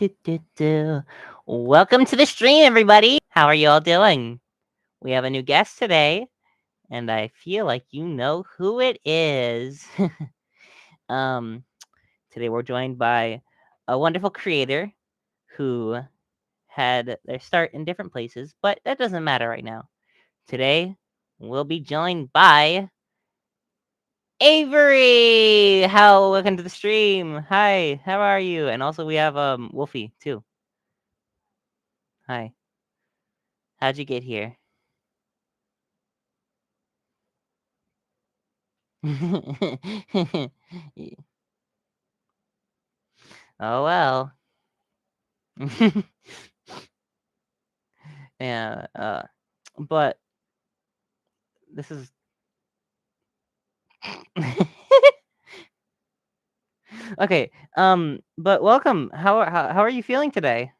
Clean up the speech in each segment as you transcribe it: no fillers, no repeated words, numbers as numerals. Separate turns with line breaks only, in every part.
Do. Welcome to the stream, everybody. How are you all doing? We have a new guest today, and I feel like you know who it is. um, Today we're joined by a wonderful creator who had their start in different places, but that doesn't matter right now. Today we'll be joined by Avery. Welcome to the stream. Hi, how are you? And also we have Wolfie too. Hi. How'd you get here? Oh well. Yeah, but this is okay. But welcome. How are you feeling today?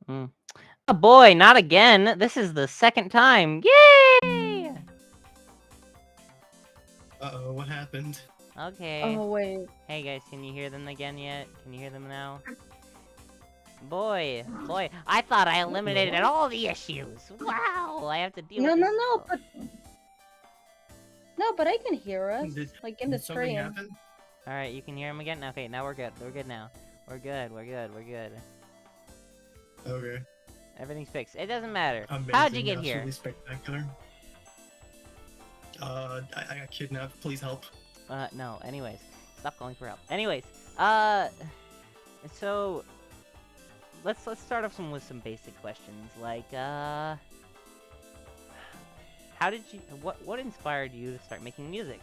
Mm. Oh boy, not again. This is the second time. Yay!
Uh-oh, what happened?
Okay.
Oh, wait.
Hey guys, can you hear them again yet? Can you hear them now? Boy, I thought I eliminated all the issues. Wow, I have to deal
No,
with
no,
this.
no, but... No, but I can hear us,
Did-
like, in the
Did something
stream.
happen?
Alright, you can hear him again? Okay, now we're good. We're good now. We're good.
Okay.
Everything's fixed. It doesn't matter.
Amazing,
How'd you get here?
absolutely spectacular. I got kidnapped. Please help.
No. Anyways, stop calling for help. Anyways, so let's start off with some basic questions. Like, how did you? What inspired you to start making music?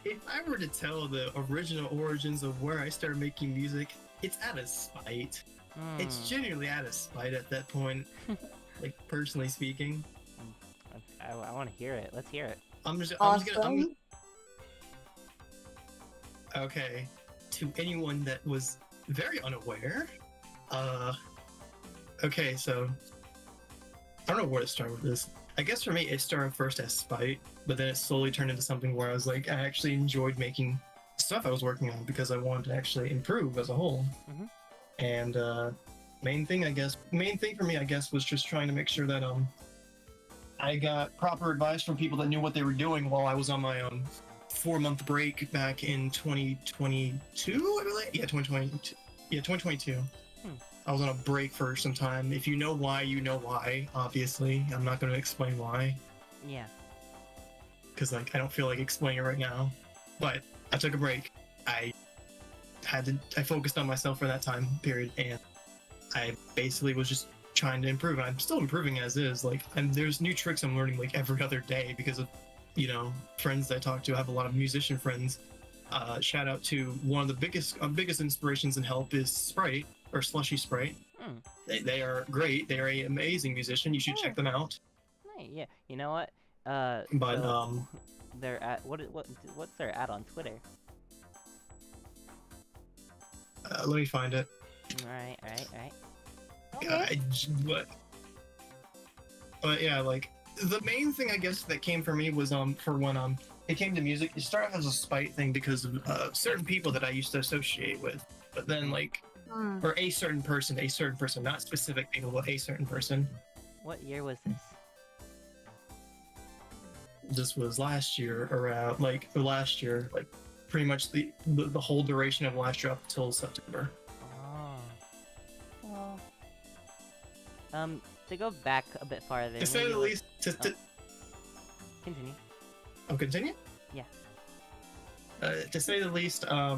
If I were to tell the original origins of where I started making music, it's out of spite. It's genuinely out of spite at that point. Like, personally speaking.
I want to hear it. Let's hear it.
I'm just
Awesome.
gonna. Okay. To anyone that was very unaware, okay, so I don't know where to start with this. I guess for me, it started first as spite, but then it slowly turned into something where I was like, I actually enjoyed making stuff I was working on because I wanted to actually improve as a whole.
Mhm.
And main thing for me, I guess, was just trying to make sure that I got proper advice from people that knew what they were doing while I was on my 4-month break back in 2022, I believe. Yeah, 2022. Yeah, 2022. I was on a break for some time. If you know why, you know why. Obviously, I'm not going to explain why.
Yeah.
Because I don't feel like explaining it right now. But I took a break. I focused on myself for that time period, and I basically was just trying to improve. And I'm still improving as is. Like, there's new tricks I'm learning like every other day because of friends that I talk to. I have a lot of musician friends. Shout out to one of the biggest inspirations and help is Sprite, or Slushy Sprite. They are great. They are an amazing musician. You should check them out.
Hey, yeah. You know what?
But
so they're at what's their ad on Twitter?
let me find it.
All right.
Okay.
But yeah, like the main thing I guess that came for me was for when it came to music, it started off as a spite thing because of certain people that I used to associate with. But then like or a certain person, not specific people, but a certain person.
What year was this?
This was last year, like pretty much the whole duration of last year up until September.
Oh. To go back a bit farther.
To say the least,
Continue.
Oh, continue?
Yeah.
To say the least, I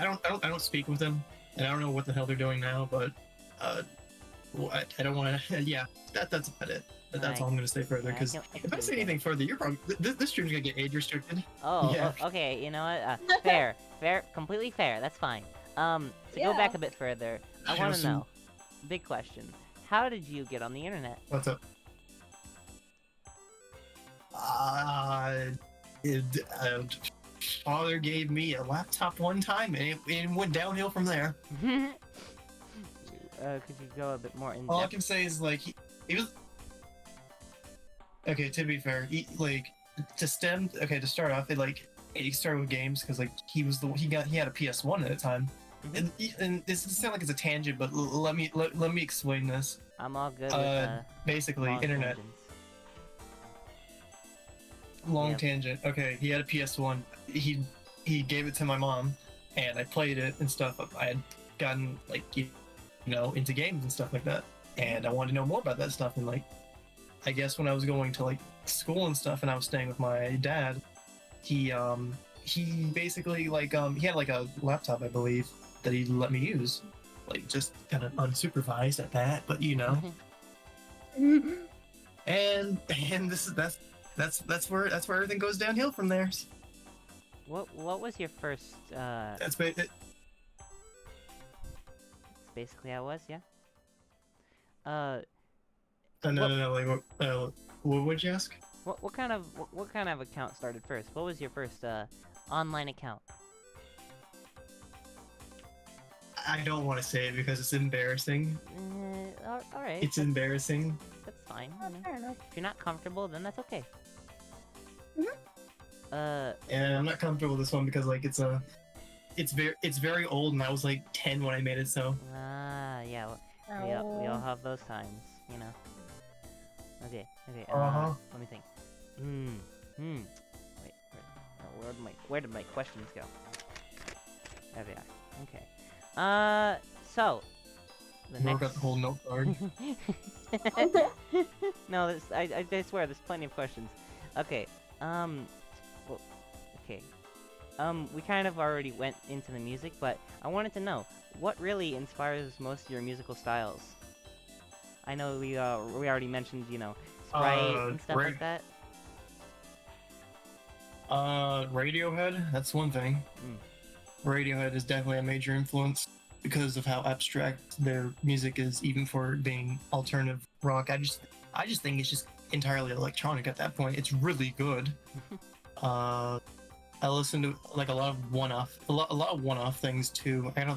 don't speak with them, and I don't know what the hell they're doing now, but I don't want to. Yeah, that's about it. That's all I'm gonna say further. Because if I say anything further, you're probably this stream's gonna get age restricted.
Oh,
Yeah.
Okay. You know what? Fair, completely fair. That's fine. To go back a bit further, I want to know. Big question. How did you get on the internet?
What's up? Father gave me a laptop one time, and it went downhill from there.
could you go a bit more in
All I
depth?
can say is like he was. Okay, to be fair, to start off, he started with games because like he had a PS1 at the time, and this doesn't sound like it's a tangent, but let me explain this.
I'm all good with
Basically,
long
internet.
tangents.
Long
Yep.
tangent. Okay, he had a PS1. He gave it to my mom, and I played it and stuff. I had gotten like into games and stuff like that, and I wanted to know more about that stuff. And like, I guess when I was going to like school and stuff, and I was staying with my dad, he basically he had like a laptop, I believe, that he let me use, like just kind of unsupervised at that, but and that's where everything goes downhill from there.
What was your first?
That's
Basically how it was, yeah.
No. Like, what would you ask?
What kind of account started first? What was your first online account?
I don't want to say it because it's embarrassing.
All right.
It's embarrassing.
That's fine.
Oh, fair enough.
If you're not comfortable, then that's okay.
And I'm not comfortable with this one because like it's very old, and I was like 10 when I made it. So
yeah. We all have those times, you know. Okay. Let me think. Wait, where did my questions go? There they are. Okay. So the
you
next.
got the whole note card.
No, I swear there's plenty of questions. Okay. Well, okay. We kind of already went into the music, but I wanted to know what really inspires most of your musical styles. I know we already mentioned, Sprite and stuff like that.
Radiohead, that's one thing. Radiohead is definitely a major influence because of how abstract their music is, even for being alternative rock. I just think it's just entirely electronic at that point. It's really good. I listen to like a lot of one-off things too. I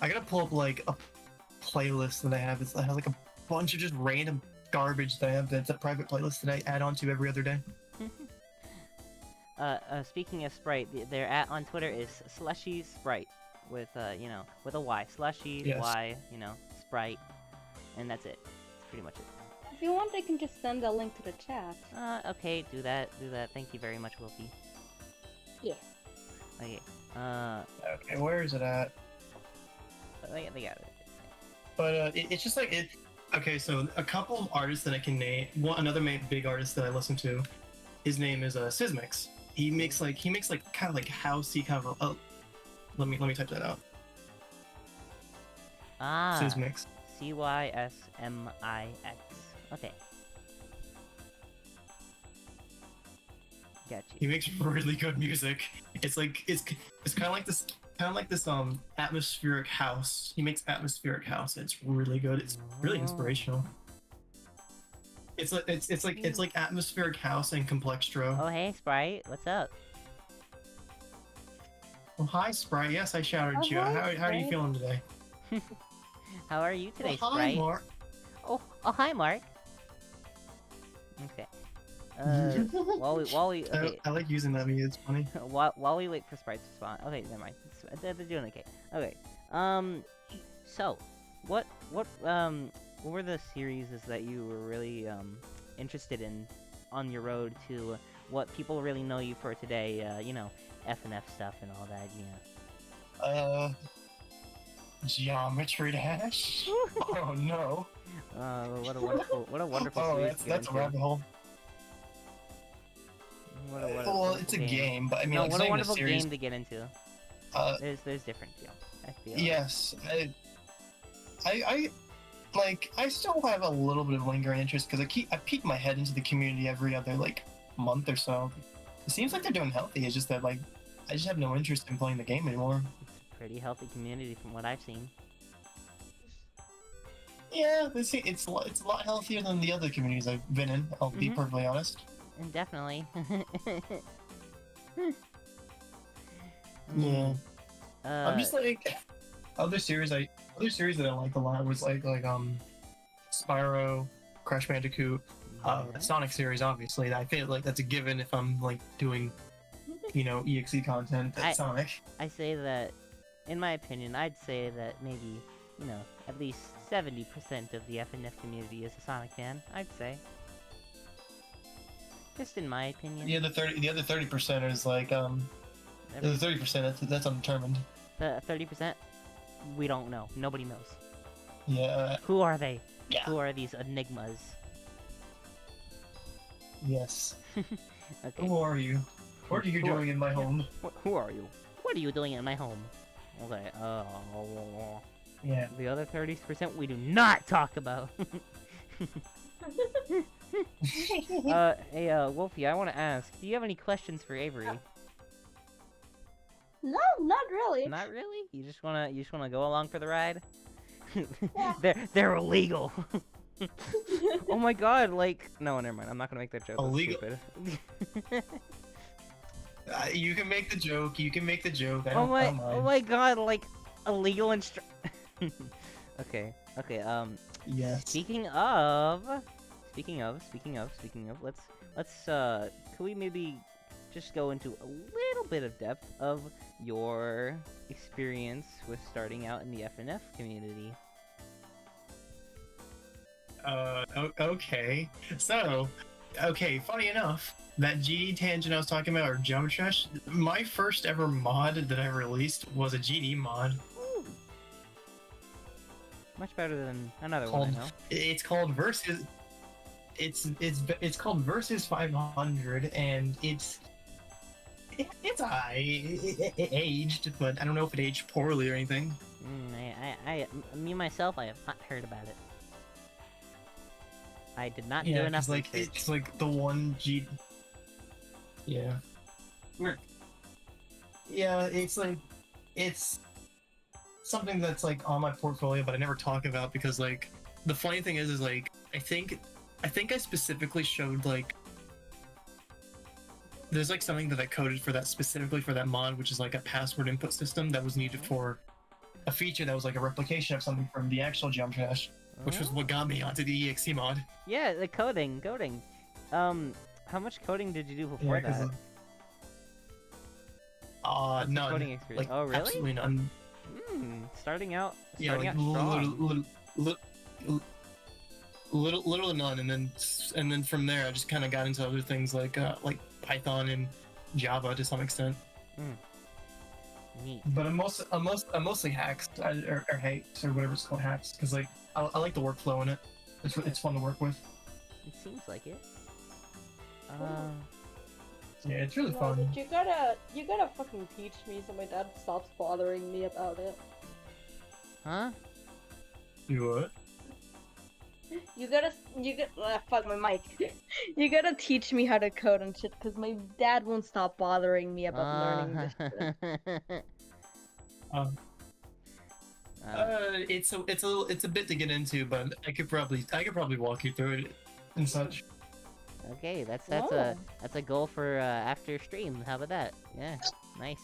gotta pull up like a playlist that I have. It has like a bunch of just random garbage that I have. That's a private playlist that I add on to every other day.
Speaking of Sprite, their on Twitter is Slushy Sprite with with a Y. Slushy,
yes.
Y, Sprite, and that's it. That's pretty much it.
If you want, I can just send a link to the chat.
Okay, do that. Thank you very much, Wilkie.
Yeah.
Okay,
Okay, where is it at?
they got it.
But it's just like it. Okay, so a couple of artists that I can name. Another big artist that I listen to, his name is Sysmix. He makes like kind of like housey kind of a. Let me type that out. Sysmix.
Cysmix. Okay. Got you.
He makes really good music. It's kind of like this atmospheric house. He makes atmospheric house. It's really good. It's really inspirational. It's like atmospheric house and complextro.
Oh hey Sprite, what's up?
Well, hi Sprite. Yes, I shouted you.
hi,
How are you
Sprite.
feeling today?
How are you today,
Well, hi,
Sprite?
Mark.
Oh hi Mark. Okay. While we okay.
I like using that because it's funny.
while we wait for Sprite to spawn. Okay, never mind. They're doing okay. Okay. So, what were the series that you were really interested in on your road to what people really know you for today? F&F stuff and all that.
Geometry Dash. Oh no.
What a wonderful
Oh,
series to get
that's a
into.
rabbit hole.
What a
Well,
wonderful
it's a game, but I mean,
No,
like,
what a
saying
wonderful
series.
game to get into. There's different, I feel.
Yes, I still have a little bit of lingering interest because I peek my head into the community every other like month or so. It seems like they're doing healthy. It's just that like I just have no interest in playing the game anymore.
It's a pretty healthy community from what I've seen.
Yeah, it's a lot healthier than the other communities I've been in. I'll be perfectly honest.
And definitely.
Yeah. I'm just like other series that I liked a lot was like Spyro, Crash Bandicoot,
Yeah.
Sonic series. Obviously, I feel like that's a given if I'm like doing, EXE content. That's Sonic.
I say that, in my opinion, I'd say that maybe, at least 70% of the FNF community is a Sonic fan. I'd say. Just in my opinion.
The other 30% is like the other 30% that's undetermined.
The 30%, we don't know. Nobody knows.
Yeah.
Who are they?
Yeah.
Who are these enigmas?
Yes.
Okay.
Who are you? What are you doing in my home?
Who are you? What are you doing in my home? Okay.
Yeah.
The other 30% we do not talk about. Hey, Wolfie, I want to ask, do you have any questions for Avery?
No, not really.
Not really? You just wanna go along for the ride?
Yeah.
They're illegal. Oh my god, no, never mind. I'm not gonna make that joke. That's
Illegal?
stupid.
You can make the joke. You can make the joke. I
Oh
don't mind.
my god, illegal Okay,
Yes.
Speaking of, let's can we maybe just go into a little bit of depth of your experience with starting out in the FNF community?
Okay. So, funny enough, that GD tangent I was talking about, or Jump Trash, my first ever mod that I released was a GD mod.
Ooh. Much better than another one I know.
It's called Versus. It's called Versus 500, and it aged, but I don't know if it aged poorly or anything.
Me myself, I have not heard about it. I did not do
Yeah,
enough
like
research.
it's like the one G. Yeah. Yeah, it's something that's like on my portfolio, but I never talk about because like the funny thing is like I think I specifically showed like there's like something that I coded for that specifically for that mod, which is like a password input system that was needed for a feature that was like a replication of something from the actual Jump Trash, which was what got me onto the EXE mod.
Yeah, the coding. How much coding did you do before that? What's your
None.
coding experience?
Like,
Oh, really?
absolutely none.
Starting out
Yeah,
strong.
little to none, and then from there I just kind of got into other things like Python and Java to some extent.
Neat.
But I'm mostly hacks or hacks or whatever it's called, hacks, because like I like the workflow in it. It's fun to work with.
It seems like it.
Yeah, it's really
No,
fun.
but you gotta fucking teach me so my dad stops bothering me about it.
Huh?
Do what?
Fuck my mic. You gotta teach me how to code and shit, cause my dad won't stop bothering me about learning this shit.
It's a bit to get into, but I could probably walk you through it and such.
Okay, that's
Oh.
a goal for after stream. How about that? Yeah, nice.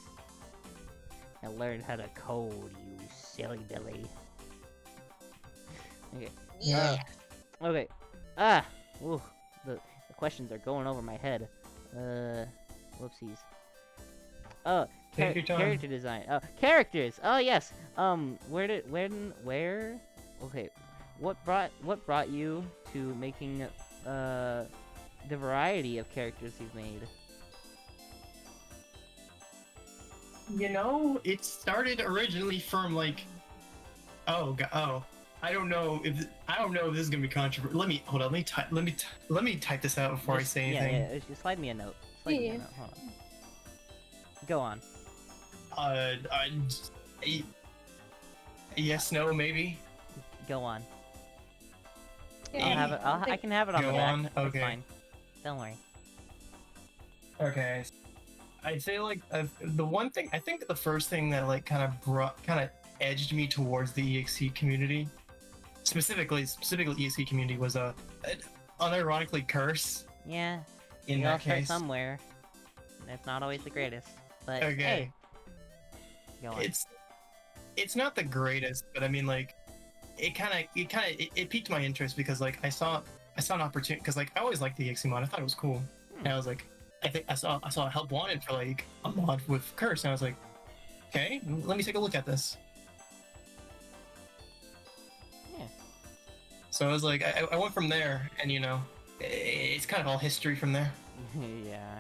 I learned how to code, you silly Billy. Okay.
Yeah.
Okay. Ooh, the questions are going over my head. Whoopsies. Oh,
Take your time.
character design. Oh, characters. Oh yes. Where? Okay. What brought you to making the variety of characters you've made?
It started originally from like, I don't know if this is gonna be controversial. Let me type this out before I say anything.
Yeah, just slide me a note. Slide me a note. Hold on. Go on.
Yes, no, maybe.
Go on.
Yeah,
I'll have it. I can have it on
Go
the back.
on,
It's
okay.
fine. Don't worry.
Okay. I'd say like the one thing I think the first thing that like kind of edged me towards the EXE community, specifically EXE community, was unironically Curse.
Yeah.
In
We all
that
start
case,
somewhere. And it's not always the greatest. But
okay.
hey. Go on.
it's not the greatest, but I mean, like, it piqued my interest because like I saw an opportunity because like I always liked the EXE mod. I thought it was cool, and I was like, I think I saw a help wanted for like a mod with Curse, and I was like, okay, let me take a look at this.
Yeah.
So I was like, I went from there, and you know, it's kind of all history from there.
Yeah.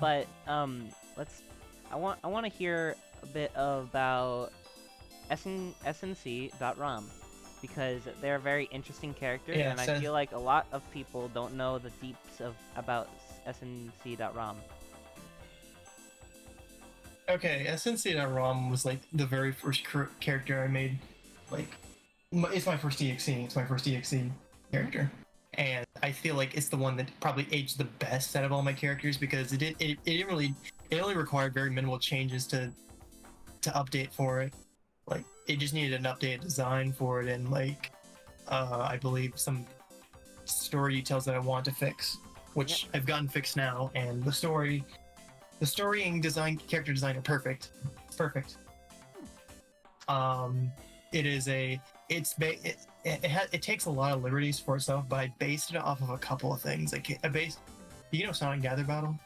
But let's. I want to hear a bit about SNC.rom because they're a very interesting character,
Yeah,
and I feel like a lot of people don't know the deeps about SNC.rom.
Okay, SNC.rom was like the very first character I made. Like, it's my first EXE. It's my first EXE character, and I feel like it's the one that probably aged the best out of all my characters because it only required very minimal changes to update for it. Like, it just needed an updated design for it, and like, I believe some story details that I want to fix, which I've gotten fixed now, and the story and character design are perfect. It's perfect. It takes a lot of liberties for itself, but I based it off of a couple of things. Like, you know, Sonic Gather Battle.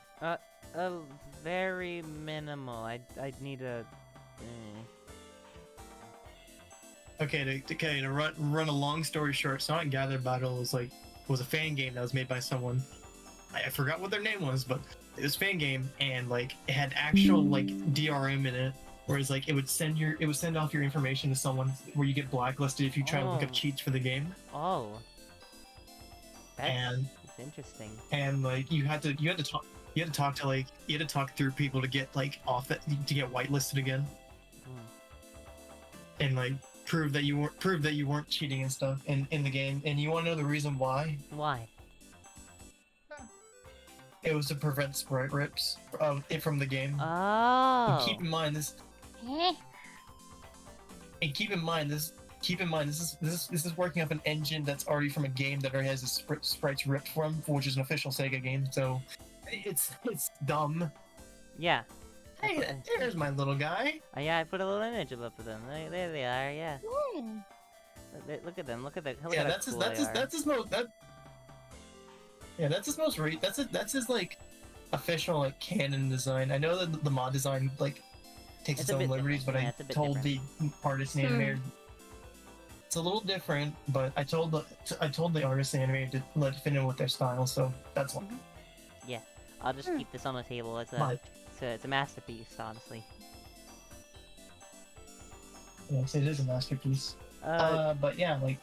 Very minimal. I'd need a.
Okay, to run a long story short, Sonic Gather Battle was a fan game that was made by someone. I forgot what their name was, but it was a fan game, and like it had actual like DRM in it, whereas like it would send off your information to someone where you get blacklisted if you try to look up cheats for the game.
Oh. That's interesting.
And like you had to talk through people to get like to get whitelisted again. And like prove that you weren't cheating and stuff in the game. And you want to know the reason why?
Why?
It was to prevent sprite rips from the game.
Oh.
And keep in mind this. This is working off an engine that's already from a game that already has the sprites ripped from, which is an official Sega game. So it's dumb.
Yeah.
Hey, there's my little guy.
Yeah, I put a little image of them. There they are. Yeah. Look at them. Look at that.
Yeah, that's his like official like canon design. I know that the mod design like takes its own liberties, but I told the artist and animator it's a little different. But I told the artist and animator to let it fit in with their style, so that's why.
Yeah, I'll just keep this on the table. It's a masterpiece, honestly.
Yes, it is a masterpiece. But yeah, like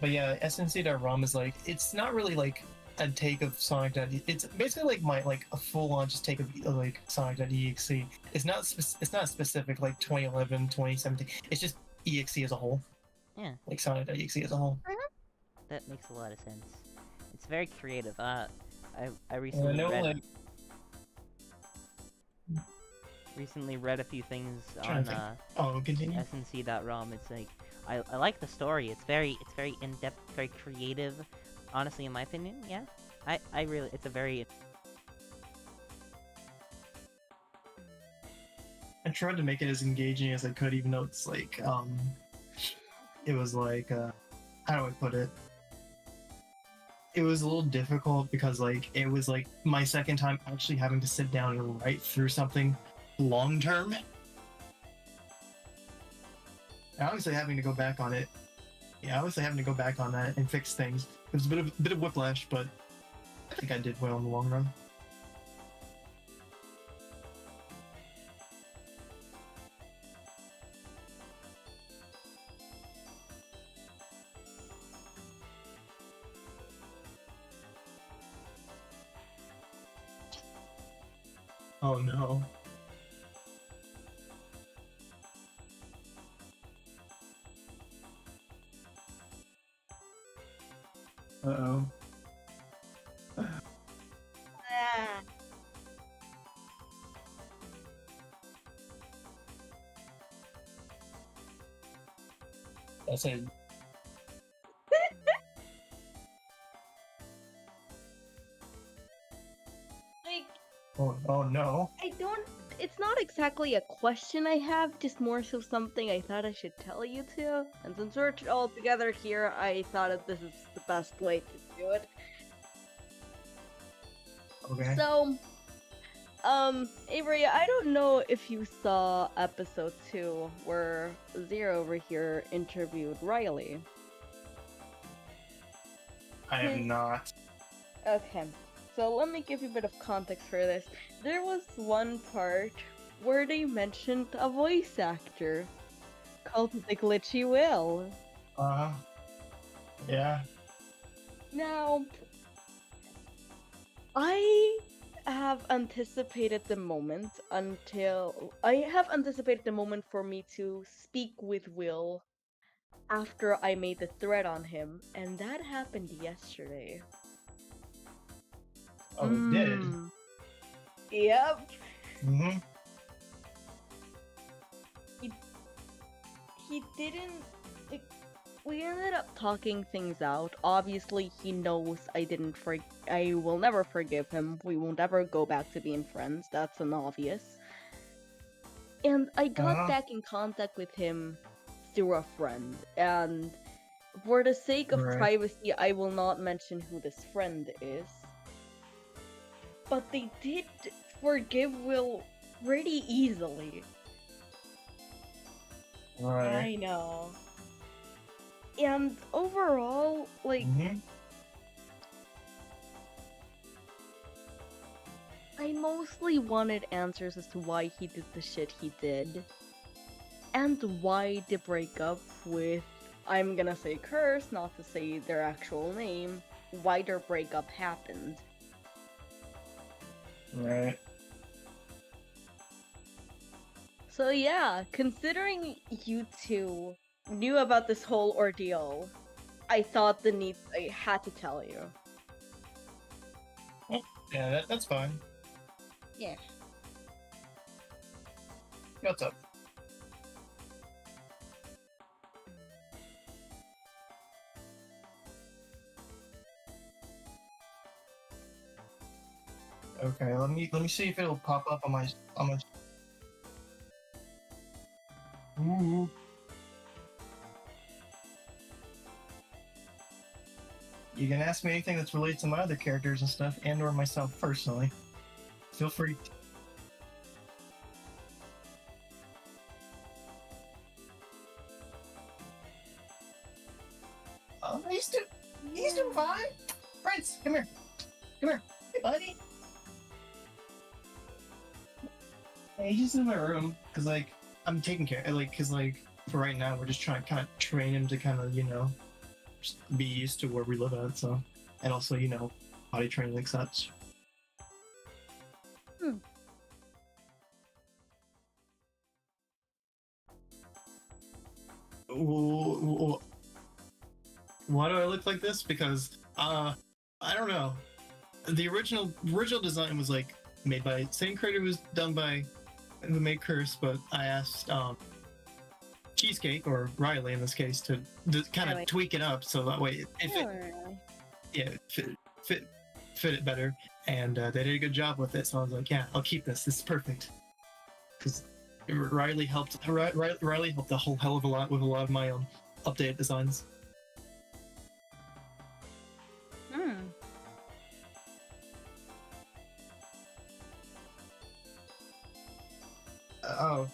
SNC.rom is like, it's not really like a take of Sonic.exe. It's basically like a full-on just take of like Sonic.exe. It's not specific like 2011, 2017. It's just EXE as a whole.
Yeah.
Like Sonic.exe as a whole.
That makes a lot of sense. It's very creative. I recently recently read a few things on SNC.rom. It's like I like the story. It's very in-depth, very creative. Honestly, in my opinion, yeah. I really, it's a very.
I tried to make it as engaging as I could, even though it's like it was like how do I put it? It was a little difficult because like it was like my second time actually having to sit down and write through something long term. Obviously having to go back on it. Yeah, obviously having to go back on that and fix things. It was a bit of whiplash, but I think I did well in the long run. Oh no. Uh-oh. That's it.
Like,
Oh no.
I don't not exactly a question I have, just more so something I thought I should tell you two. And since we're all together here, I thought that this is the best way to do it.
Okay.
So, Avery, I don't know if you saw episode 2 where Zer over here interviewed Riley.
I have not.
Okay, so let me give you a bit of context for this. There was one part where they mentioned a voice actor called the Glitchy Will.
Yeah.
Now, I have anticipated the moment for me to speak with Will after I made the thread on him, and that happened yesterday.
Oh, it did.
Yep.
Mm-hmm.
He didn't. We ended up talking things out. Obviously, he knows I will never forgive him. We won't ever go back to being friends. That's an obvious. And I got back in contact with him through a friend. And for the sake of privacy, I will not mention who this friend is. But they did forgive Will pretty easily.
Right.
I know. And overall, like, I mostly wanted answers as to why he did the shit he did. And why the breakup with, I'm gonna say curse, not to say their actual name, why their breakup happened.
Right.
So yeah, considering you two knew about this whole ordeal, I thought I had to tell you.
Yeah, that's fine.
Yeah.
What's up? Okay, let me see if it'll pop up on my. Ooh. You can ask me anything that's related to my other characters and stuff, and/or myself personally. Feel free. Oh, he's doing fine. Prince, come here. Come here. Hey, buddy. Hey, he's just in my room, because, like, I'm taking care, because, for right now, we're just trying to kind of train him to kind of, just be used to where we live at, so. And also, body training like such. Why do I look like this? Because, I don't know. The original design was, made by same creator, was done by who made Curse, but I asked Cheesecake, or Riley in this case, to kind of tweak it up so that way it fit it better, and they did a good job with it. So I was like, yeah, I'll keep this. This is perfect, because Riley helped a whole hell of a lot with a lot of my own updated designs. Oh.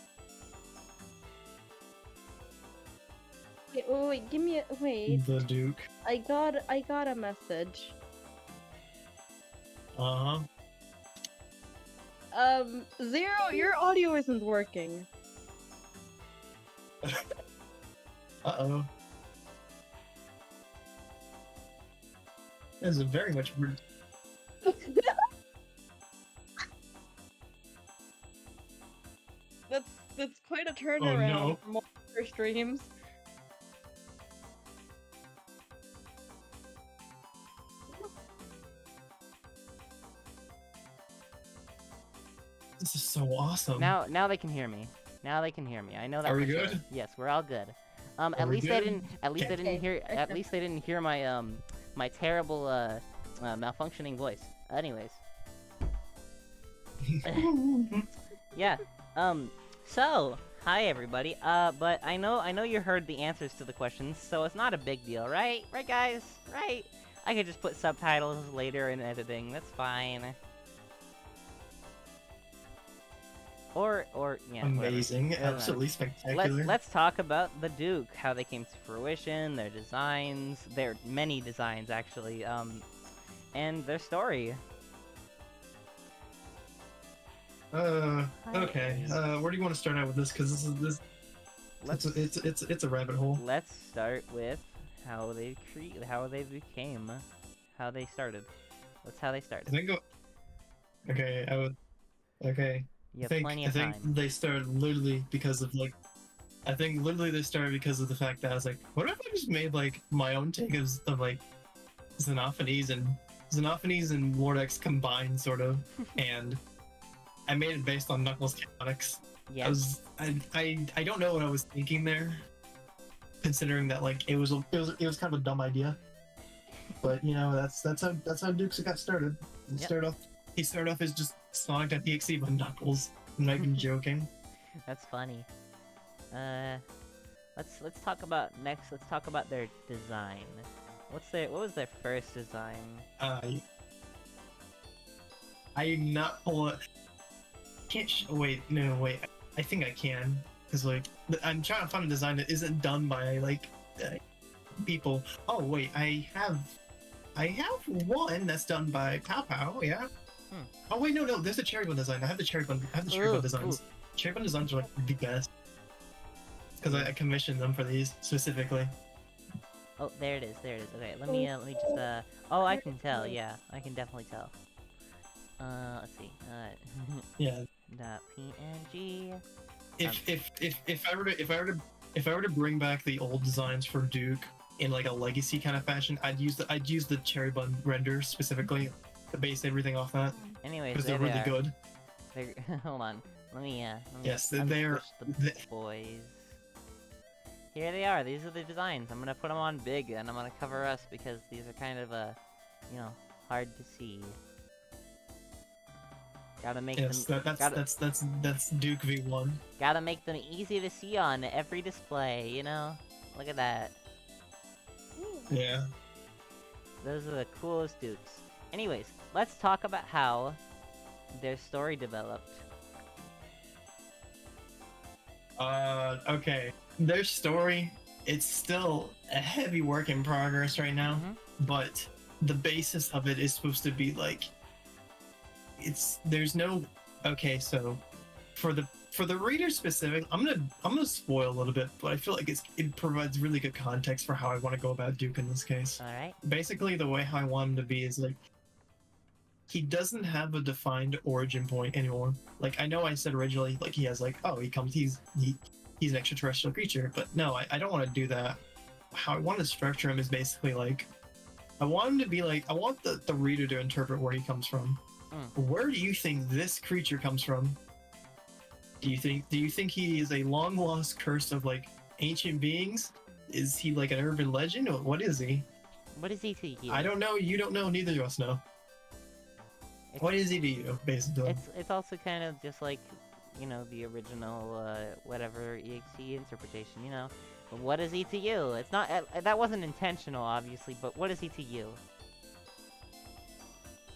Wait, give me wait.
The Duke.
I got a message.
Uh-huh.
Zer0, your audio isn't working.
Uh-oh. This is very much rude.
That's quite a turnaround
no.
from all your streams.
This is so awesome.
Now they can hear me. Now they can hear me. I know that.
Are we
for
good?
Sure. Yes, we're all good. At
we
least
good?
they didn't hear my my terrible malfunctioning voice. Anyways. Yeah. So hi everybody. But I know you heard the answers to the questions, so it's not a big deal, right? Right, guys? Right? I could just put subtitles later in editing. That's fine. Or yeah.
Amazing,
whatever.
absolutely spectacular.
Let's talk about the Duke, how they came to fruition, their designs, their many designs actually, and their story.
Okay. Where do you want to start out with this? Because it's a rabbit hole.
Let's start with how they became, how they started. That's how they started.
I think. Okay. Okay.
You have plenty of
I think
time.
they started literally because of like. I think literally they started because of the fact that I was like, what if I just made like my own take of like Xenophanes and Vortex combined sort of, and I made it based on Knuckles' Chaotix.
Yes.
I don't know what I was thinking there, considering that like it was kind of a dumb idea, but you know that's how Dukes got started. He started off as just sonic.exe by Knuckles. I'm not even joking.
That's funny. Let's talk about next. Let's talk about their design. What was their first design?
I'm not pull it. Can't wait. I think I can, because like I'm trying to find a design that isn't done by like people. Oh wait, I have one that's done by Pow Pow. Yeah. Oh wait, no, there's a cherry bun design. I have the cherry bun designs. Cherry bun designs are like the best, because I commissioned them for these specifically.
Oh, there it is. Okay, let me just oh, I can tell. Yeah, I can definitely tell. Let's see.
Yeah.
.png.
If I were to bring back the old designs for Duke in like a legacy kind of fashion, I'd use the cherry bun render specifically to base everything off that.
Anyways,
because they're really good.
Hold on. Let me
yes, they're
the boys. Here they are. These are the designs. I'm gonna put them on big, and I'm gonna cover us because these are kind of hard to see. Gotta make them.
That's Duke V1.
Gotta make them easy to see on every display. You know, look at that.
Yeah.
Those are the coolest Dukes. Anyways, let's talk about how their story developed.
Okay. Their story, it's still a heavy work in progress right now, but the basis of it is supposed to be like, there's no, okay, so for the reader specific, I'm gonna spoil a little bit, but I feel like it provides really good context for how I want to go about Duke in this case.
All right.
Basically, the way how I want him to be is like, he doesn't have a defined origin point anymore. Like, I know I said originally, like, he has like, oh, he's an extraterrestrial creature, but no, I don't want to do that. How I want to structure him is basically like, I want him to be like, I want the reader to interpret where he comes from. Where do you think this creature comes from? Do you think he is a long lost curse of like ancient beings? Is he like an urban legend, or what is he?
What is he to you?
I don't know. You don't know. Neither of us know. What is he to you, basically?
It's also kind of just like, the original whatever EXE interpretation. But what is he to you? It's not that wasn't intentional, obviously. But what is he to you?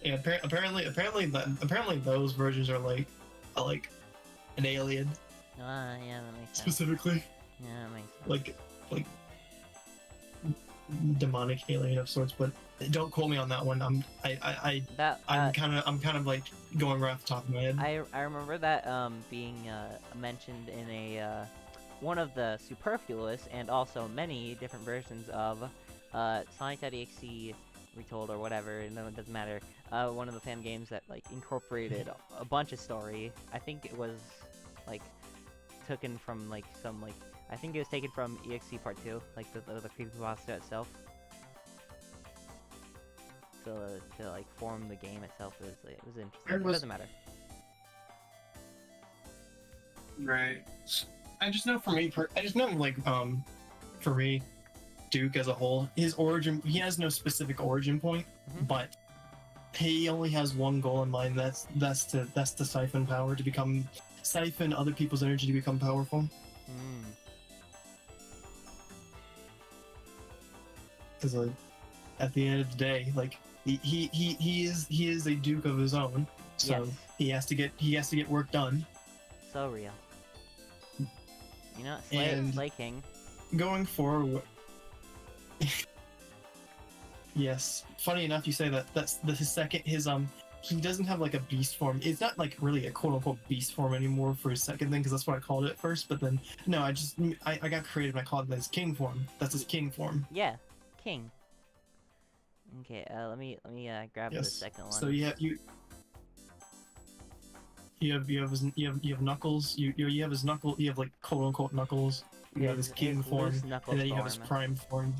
Yeah, apparently those versions are like an alien.
Yeah, that makes sense.
Specifically.
Yeah, that makes sense.
Like demonic alien of sorts, but don't quote me on that one. I'm kind of like going right off the top of my head.
I remember that being mentioned in a one of the superfluous and also many different versions of Sonic.exe Retold or whatever, no, it doesn't matter. One of the fan games that like incorporated a bunch of story. I think it was like taken from like some like I think it was taken from EXE Part 2, like the creepypasta itself. So to like form the game itself it was interesting. It doesn't matter.
Right. I just know for me, Duke as a whole, his origin, he has no specific origin point, but he only has one goal in mind. That's to siphon power to become siphon other people's energy to become powerful.
Hmm.
Because like, at the end of the day, like he is a duke of his own, so
Yes.
he has to get work done.
So real. You know,
And-
Slay King.
Going forward, yes. Funny enough, you say that. That's his second. He doesn't have like a beast form. It's not like really a quote unquote beast form anymore for his second thing, because that's what I called it at first. But then no, I got creative and I called it his king form. That's his king form.
Yeah, King. Okay, let me grab the
Yes.
second one.
So you have Knuckles. You have his knuckle. You have like quote unquote Knuckles. You have his king form,
loose knuckle
and then you have his
form.
prime form.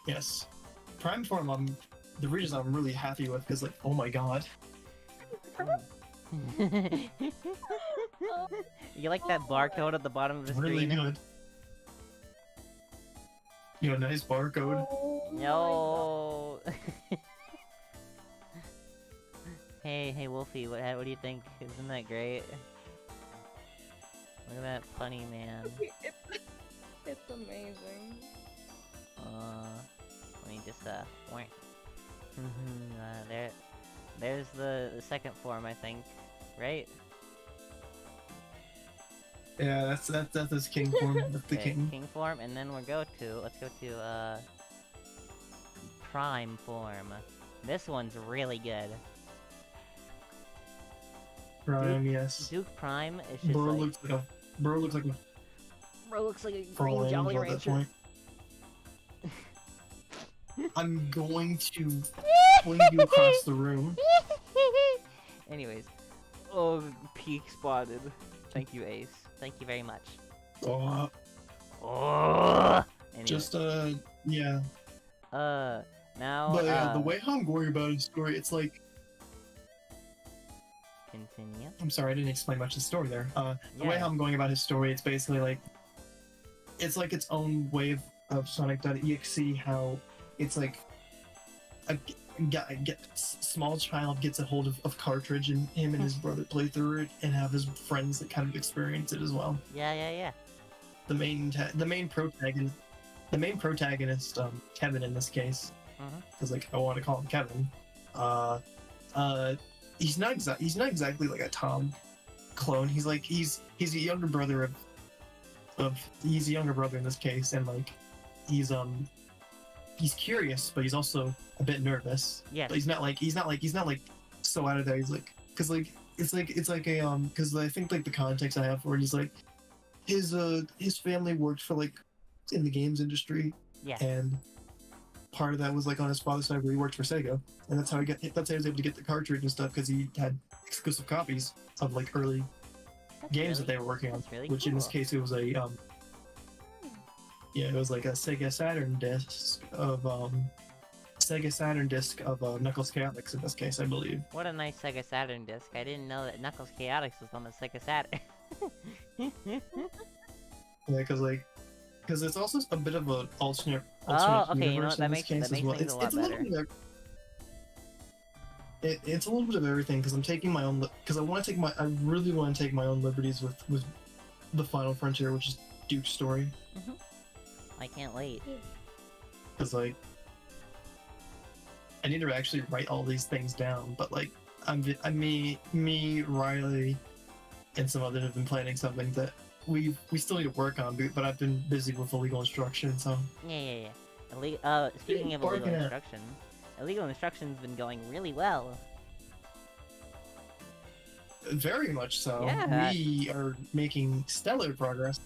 Yes, prime form. The reason I'm really happy with because like, oh my god,
You like that barcode at the bottom of the
really
screen?
good. You have a nice barcode.
Oh my
Yo. Hey, Wolfie, what do you think? Isn't that great? Look at that funny man.
It's amazing.
Let me just point. There's the second form, I think, right?
Yeah, that's his king form. That's the
Okay,
king.
king form, and then let's go to prime form. This one's really good.
Prime, yes.
Duke Prime is just
Bro
like
looks like a
bro looks like a
Pearl
green
Angel
Jolly
at that
Rancher.
point. I'm going to fling you across the room.
Anyways, oh, peak spotted. Thank you, Ace. Thank you very much.
Oh,
Anyways,
just yeah.
now
But yeah, the way how I'm going about his story, it's like,
continue.
I'm sorry, I didn't explain much of the story there. The way
Yeah.
how I'm going about his story, it's basically like, it's like its own way of sonic.exe, how it's like small child gets a hold of cartridge, and him and his brother play through it and have his friends that kind of experience it as well.
Yeah.
The main protagonist, Kevin in this case,
Mhm.
because like I want to call him Kevin. He's not exactly like a Tom clone. He's like he's a younger brother he's a younger brother in this case, and like he's curious, but he's also a bit nervous.
Yes.
But he's not like so out of there. He's like, because like it's like a because I think like the context I have for it is like his family worked for like in the games industry,
Yes.
and part of that was like on his father's side where he worked for Sega, and that's how he was able to get the cartridge and stuff, because he had exclusive copies of like early
That's
games that
really-
they were working on,
that's really
which in this
cool.
case it was a it was like a Sega Saturn disc of Knuckles Chaotix in this case, I believe.
What a nice Sega Saturn disc. I didn't know that Knuckles Chaotix was on the Sega Saturn.
Yeah, because it's also a bit of an alternate
okay, you know
universe
what, that
in
makes-
this case
that
as
makes
well.
things a lot
It's a little
better.
bit of it's a little bit of everything, because I'm taking my own because I really want to take my own liberties with the Final Frontier, which is Duke's story,
I can't wait.
because like I need to actually write all these things down, but like me, Riley, and some others have been planning something that we still need to work on, but I've been busy with illegal instruction, so
Yeah. Speaking of illegal
Barking at-
instruction, illegal instruction's been going really well.
very much so.
Yeah.
We are making stellar progress.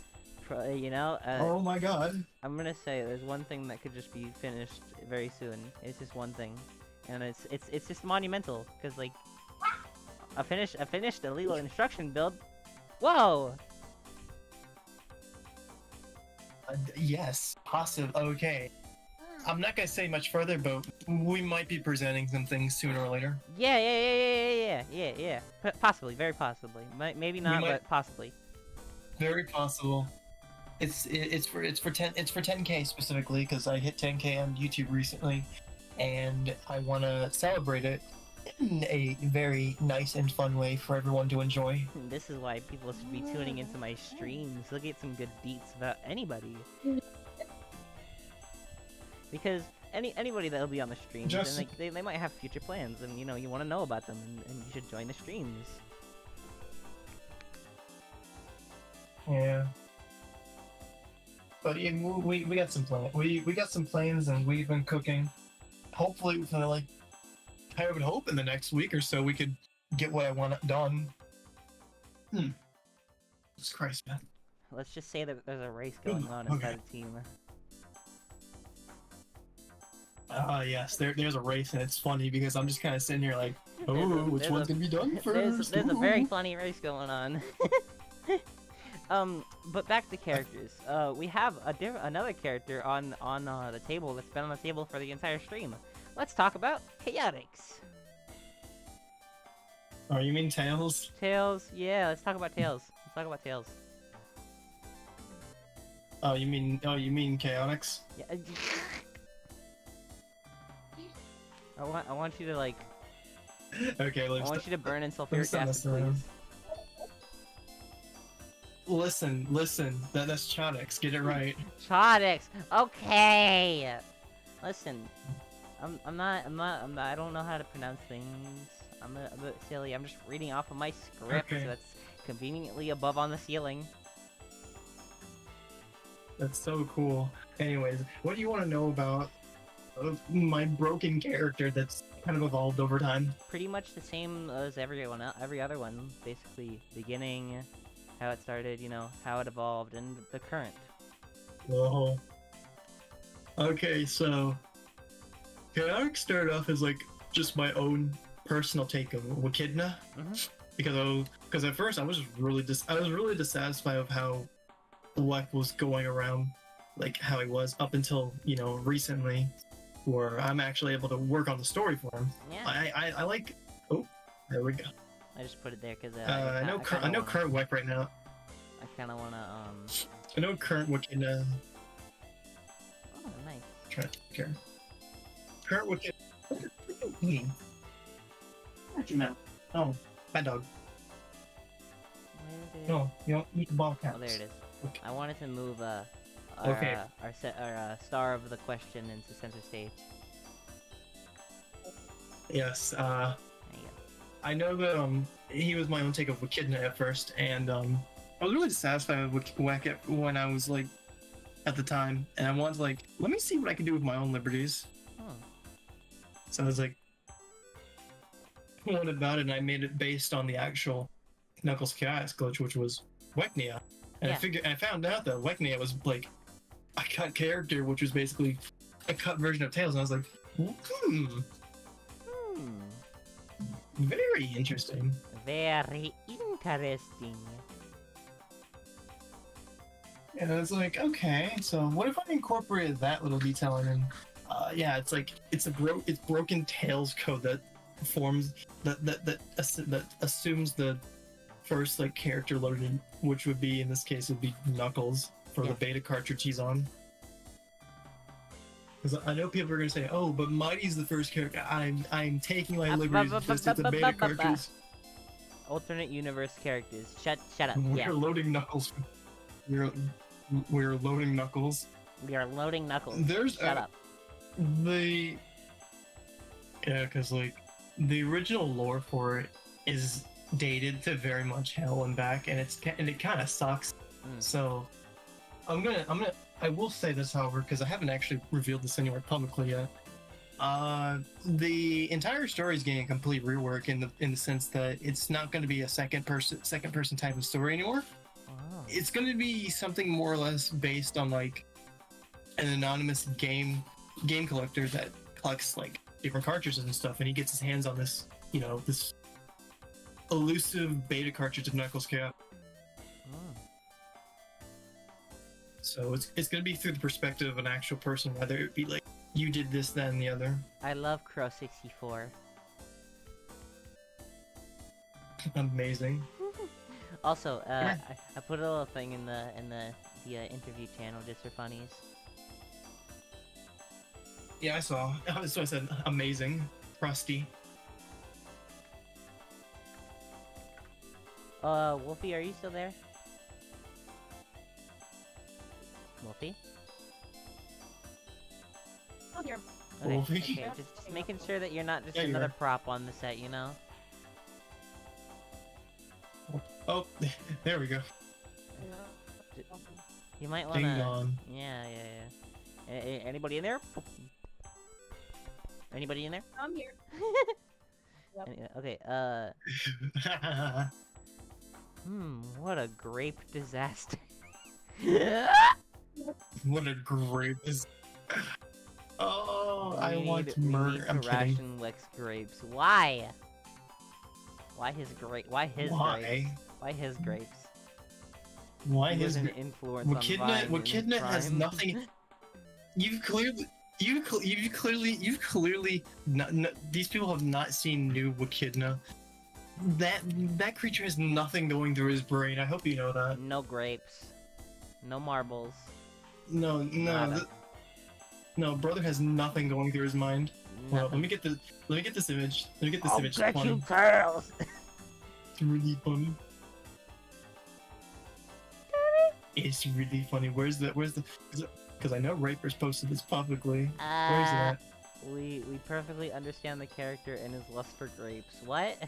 You know,
Oh my god.
I'm gonna say there's one thing that could just be finished very soon. It's just one thing, and it's just monumental, because like a finished illegal instruction build. Whoa!
Yes, possible. Okay. I'm not gonna say much further, but we might be presenting some things sooner or later.
Yeah. Possibly, very possibly. Maybe not,
might-
but possibly.
Very possible. It's for 10K specifically, because I hit 10K on YouTube recently, and I want to celebrate it in a very nice and fun way for everyone to enjoy.
This is why people should be tuning into my streams. They'll get some good beats about anybody. Because anybody that'll be on the streams, and they might have future plans, and you know you want to know about them, and you should join the streams.
Yeah. But yeah, we got some plans. We got some plans, and we've been cooking. Hopefully, within like, I would hope in the next week or so we could get what I want done. Jesus Christ, man.
Let's just say that there's a race going on inside the team.
Yes, there's a race, and it's funny because I'm just kind of sitting here like, which one's gonna be done first?
There's a very funny race going on. But back to characters. We have another character on the table that's been on the table for the entire stream. Let's talk about Chaotix.
Oh, you mean Tails?
Tails, yeah. Let's talk about Tails. Let's talk about Tails.
Oh, you mean Chaotix?
Yeah. I want you to like.
Okay,
I want you to burn in sulfuric acid, please.
Listen. That's Chaotix. Get it right.
Chaotix. Okay. Listen, I don't know how to pronounce things. I'm a bit silly. I'm just reading off of my script that's conveniently above on the ceiling.
That's so cool. Anyways, what do you want to know about my broken character that's kind of evolved over time?
Pretty much the same as every other one. Basically, beginning, how it started, you know, how it evolved, and the current.
Whoa. Okay, so Chaotix started off as like just my own personal take of Echidna, because at first I was really dissatisfied with how Lek was going around, like how he was up until recently, where I'm actually able to work on the story for him.
Yeah.
I like. Oh, there we go.
I just put it there because
I know current Wek right now.
I kind of wanna
I know current Echidna.
Oh, nice.
Try to take care. Current Echidna. Oh, bad dog. No, you don't eat the ball cats.
Oh, there it is.
Okay.
I wanted to move our star of the question into center stage.
Yes.
There you go.
I know that he was my own take of Echidna at first, and I was really dissatisfied with Wek when I was like at the time, and I wanted to let me see what I can do with my own liberties. So I was like, what about it? And I made it based on the actual Knuckles Chaos glitch, which was Weknia. And I found out that Weknia was like a cut character, which was basically a cut version of Tails, and I was like, very interesting.
Very interesting.
And I was like, okay, so what if I incorporated that little detail in? Yeah, it's like it's broken Tails code that forms that assumes the first character loaded, which would be in this case would be Knuckles for the beta cartridge he's on. Because I know people are gonna say, "Oh, but Mighty's the first character." I'm taking my liberties because it's a beta cartridge.
Alternate universe characters. Shut up.
We're loading Knuckles. We're loading Knuckles.
We are loading Knuckles.
Shut
up.
Because the original lore for it is dated to very much hell and back, and it kind of sucks. So I will say this, however, because I haven't actually revealed this anywhere publicly yet. The entire story is getting a complete rework in the sense that it's not going to be a second person type of story anymore.
Oh.
It's going to be something more or less based on an anonymous game collector that collects different cartridges and stuff, and he gets his hands on this this elusive beta cartridge of Knuckles Chaos. So it's gonna be through the perspective of an actual person, whether it be you did this, that, and the other.
I love Crow 64.
Amazing.
Also, I put a little thing in the interview channel just for funnies.
Yeah, I saw. So I said amazing, Rusty.
Wolfie, are you still there? Wolfie?
Oh, here.
Okay,
Wolfie?
okay, just making sure that you're not just
Yeah, you
another
are.
prop on the set, you know?
Oh, there we go.
You might
Ding
wanna...
dong.
Yeah. Anybody in there? Anybody in there?
I'm here. Yep.
Okay, what a grape disaster.
What a great. Oh, I want to
We
murder.
need
I'm
to
kidding.
ration Lex grapes. Why? Why his grapes?
Why?
Why his grapes?
Why
He
his
was an
gra-
influence on
Wakidna?
Vine in his
Wakidna has
prime.
nothing. You've clearly these people have not seen new Wakidna. That creature has nothing going through his brain. I hope you know that.
No grapes. No marbles.
No,
Nada.
no, brother has nothing going through his mind. Well, let
Nothing.
me get this image. Let me get this
I'll
image.
get
It's
you,
funny.
Tails!
It's really funny. It's really funny. Where's the? Because I know Rapers posted this publicly. Where's that?
We perfectly understand the character and his lust for grapes. What?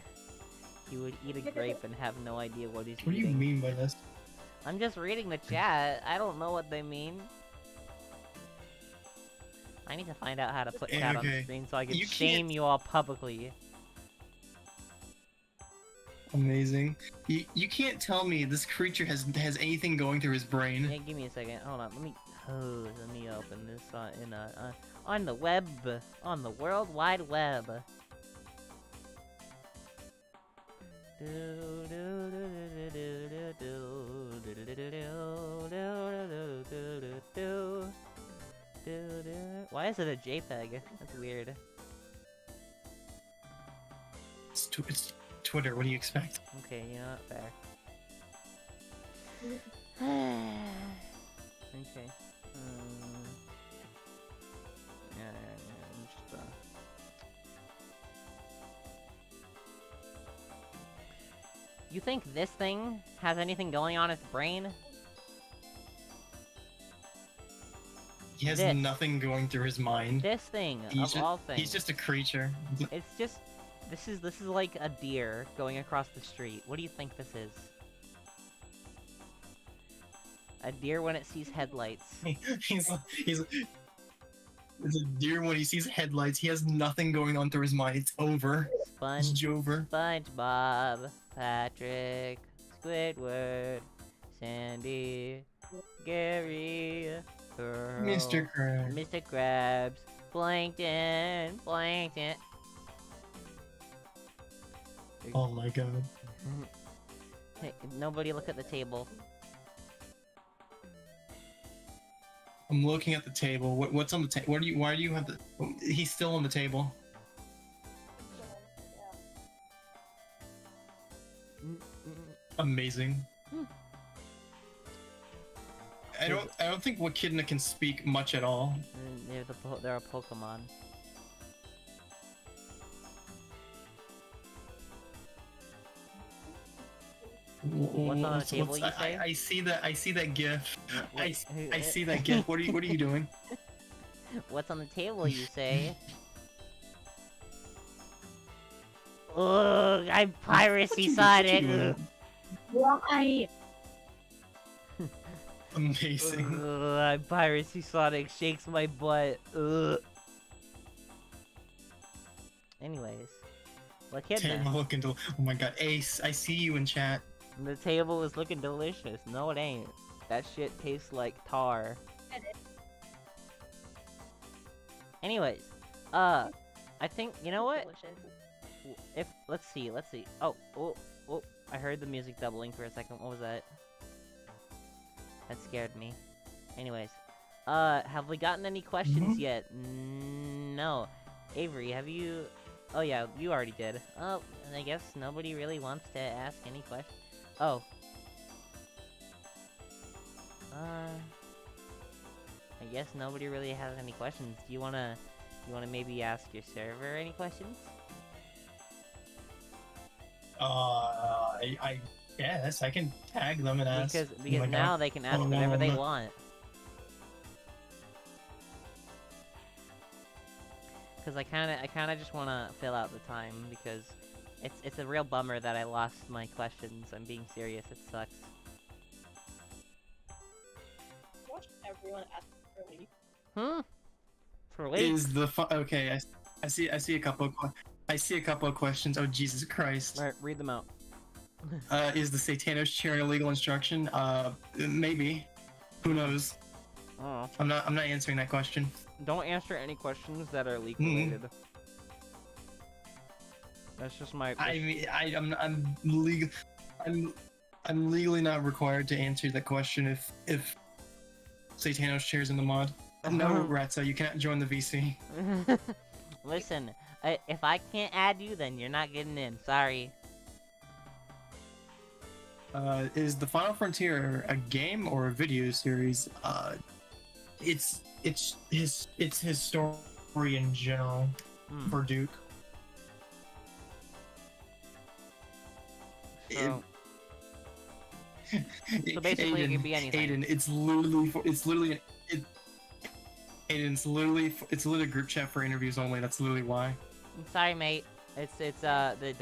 He would eat a grape and have no idea what he's
What do you
eating.
mean by this?
I'm just reading the chat. I don't know what they mean. I need to find out how to put chat on the
Okay.
screen so I can
You
shame
can't-
you all publicly.
Amazing. You can't tell me this creature has anything going through his brain.
Hey, give me a second. Hold on. Let me open this on the web, on the World Wide Web. Why is it a JPEG? That's weird.
It's Twitter. What do you expect?
Okay, you know what? Fair. Okay. Yeah, I'm just, You think this thing has anything going on its brain?
He has
This.
nothing going through his mind.
This thing,
He's
of all things.
He's just a creature.
It's just... This is like a deer going across the street. What do you think this is? A deer when it sees headlights.
he's it's a deer when he sees headlights. He has nothing going on through his mind. It's over. It's Jover.
SpongeBob, Patrick, Squidward, Sandy, Gary, Pearl,
Mr. Krabs.
Mr. Krabs, Plankton.
Oh my god.
Hey, nobody look at the table.
I'm looking at the table. What's on the table? Why do you have the? He's still on the table. Amazing. I don't think Wakidna can speak much at all.
They're a Pokemon. What's on the table, you say?
I see that GIF. I
Wait,
see that GIF. What are you doing?
What's on the table, you say? Ugh, I'm piracy Sonic!
Why?
Amazing.
I'm piracy Sonic, shakes my butt. Ugh. Anyways,
Table looking oh my god, Ace, I see you in chat.
The table is looking delicious. No, it ain't. That shit tastes like tar. Anyways, I think, you know what?
Delicious.
Let's see. Oh, I heard the music doubling for a second. What was that? That scared me. Anyways, have we gotten any questions yet? No. Avery, have you... Oh yeah, you already did. Oh, I guess nobody really wants to ask any questions. Oh. I guess nobody really has any questions. Do you wanna maybe ask your server any questions?
I Yes, I can tag them and ask.
Because
Oh my
now
God.
they can ask
Oh,
whatever they
no.
want. Because I kind of just want to fill out the time because it's a real bummer that I lost my questions. I'm being serious. It sucks.
Watch everyone ask for me.
For late.
Is the okay? I see a couple. I see a couple of questions. Oh Jesus Christ!
Alright, read them out.
Is the Satanos chair a legal instruction? Maybe. Who knows?
Oh.
I'm not answering that question.
Don't answer any questions that are leak related. That's just my.
I mean, I'm legally not required to answer that question if Satanos chair's in the mod. No, Ratza, you can't join the VC.
Listen, if I can't add you, then you're not getting in. Sorry.
Is the Final Frontier a game or a video series? It's his story in general for Duke.
So basically, it can be anything.
Aiden, it's literally a group chat for interviews only. That's literally why.
I'm sorry, mate. The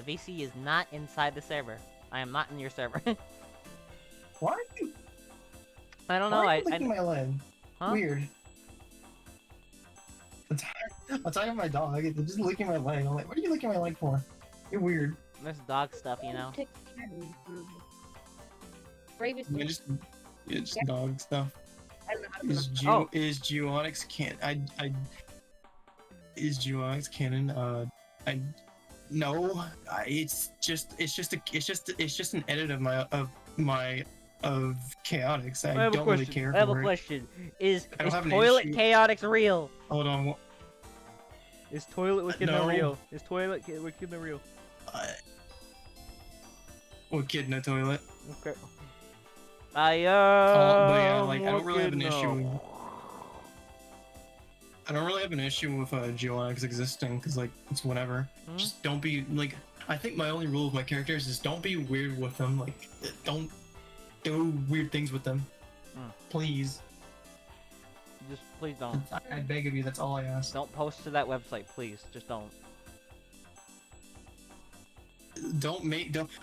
VC is not inside the server. I am not in your server.
Why are you?
I don't know.
Why are you licking my leg?
Huh?
Weird. I'm talking to my dog. They're just licking my leg. I'm like, what are you licking my leg for? You're weird.
There's dog stuff, you know.
Bravest
I mean, just dog stuff.
I don't know how to
Is
pronounce
Is Chaotix is Chaotix canon? No. It's just an edit of Chaotix. I don't really care.
I have a question. Is
I don't have an
toilet
issue.
Chaotix real?
Hold on.
Is toilet Wicked
No.
real? Is toilet Wicked real?
What kid in a toilet?
Okay. I
But yeah, like I don't really have
Wicked
an issue.
no.
I don't really have an issue with Chaotix existing because like it's whatever. Just don't be like. I think my only rule with my characters is don't be weird with them. Like don't do weird things with them. Please.
Just please don't.
I beg of you. That's all I ask.
Don't post to that website, please. Just don't.
Don't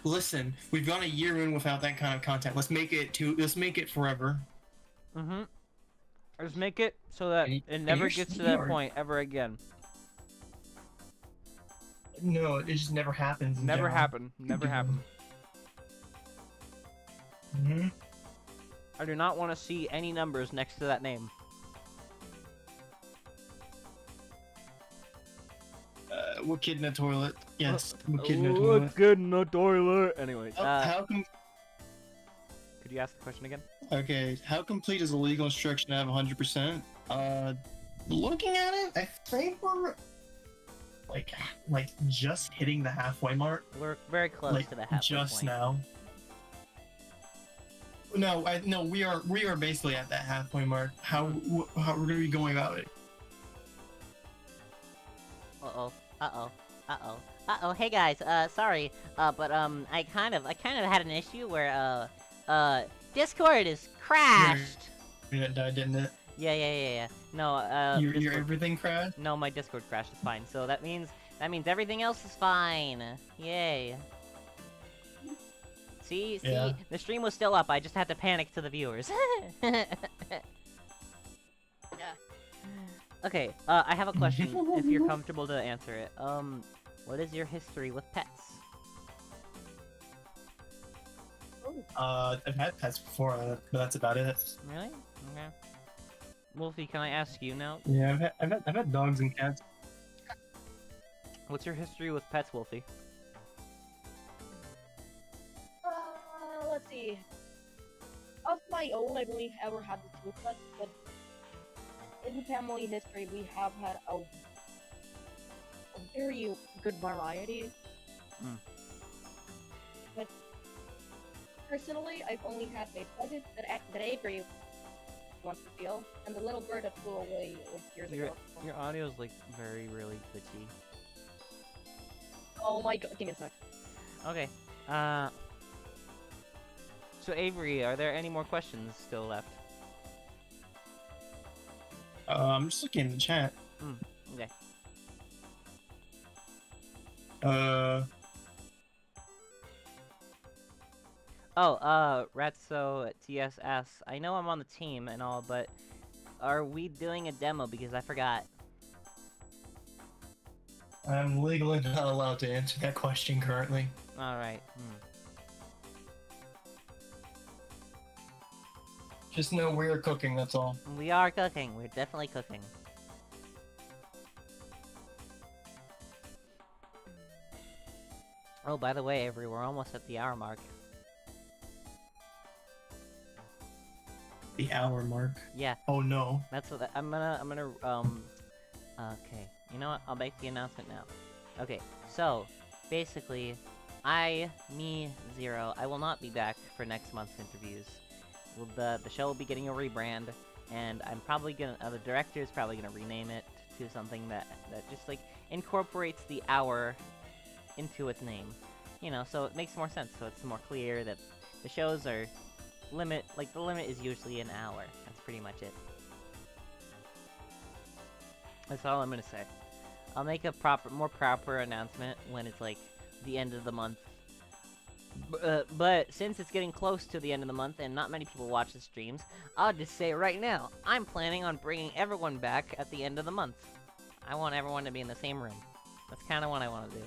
listen. We've gone a year in without that kind of content. Let's make it forever.
Just make it so that it never gets to that point ever again.
No, it just never happens.
Never happen. Never happen. I do not want to see any numbers next to that name.
What kid in a toilet? Yes. What kid in a toilet?
What kid in a toilet? Anyways,
How come?
could you ask the question again?
Okay, how complete is a legal instruction to have 100%? Looking at it, I think we're like just hitting the halfway mark.
We're very close
Like
to the halfway
just
point.
now. No, we are basically at that halfway mark. How we're gonna be going about it?
Hey guys, sorry, but I kind of had an issue where Discord is crashed.
It died, didn't it?
Yeah. No,
Your
Discord...
everything crashed.
No, my Discord crashed. It's fine. So that means everything else is fine. Yay. See,
Yeah.
the stream was still up. I just had to panic to the viewers.
Yeah.
Okay, I have a question. If you're comfortable to answer it, what is your history with pets?
I've had pets before, but that's about it.
Really? Okay. Wolfie, can I ask you now?
Yeah, I've had dogs and cats.
What's your history with pets, Wolfie?
Let's see. Of my own, I've only ever had the two pets, but in family history, we have had a very good variety. But personally, I've only had a pheasant that Avery wants to feel, and the little bird that flew away years ago.
Your audio is like really glitchy.
Oh my god, give me a sec.
Okay. So Avery, are there any more questions still left?
I'm just looking in the chat.
Okay. Oh, Ratso TSS. I know I'm on the team and all, but are we doing a demo? Because I forgot.
I'm legally not allowed to answer that question currently.
Alright.
Just know we're cooking, that's all.
We are cooking. We're definitely cooking. Oh, by the way, Avery, we're almost at the hour mark.
The hour mark.
Yeah.
Oh no.
That's what I'm gonna, okay. You know what? I'll make the announcement now. Okay, so, basically, Zer0, I will not be back for next month's interviews. The show will be getting a rebrand, and I'm probably gonna, the director is probably gonna rename it to something that just, like, incorporates the hour into its name. You know, so it makes more sense, so it's more clear that the shows are the limit is usually an hour. That's pretty much it. That's all I'm gonna say. I'll make a more proper announcement when it's like the end of the month. But since it's getting close to the end of the month and not many people watch the streams, I'll just say right now, I'm planning on bringing everyone back at the end of the month. I want everyone to be in the same room. That's kind of what I want to do.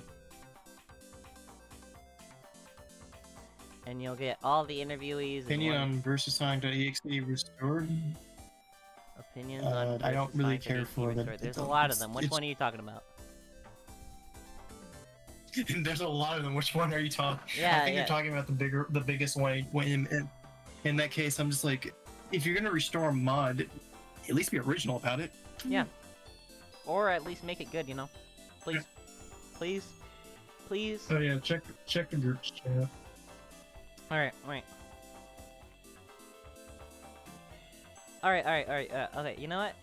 And you'll get all the interviewees.
Opinion on versus sonic.exe restored?
Opinions on
I don't really care
versus
for
restored.
that.
There's a lot of them. Which one are you talking about?
There's a lot of them. Which one are you talking?
Yeah,
I think you're talking about the biggest one. When in that case, I'm just like, if you're gonna restore a mod, at least be original about it.
Yeah. Or at least make it good, you know. Please, please, please.
Oh yeah, check the group chat.
All right. Okay, you know what?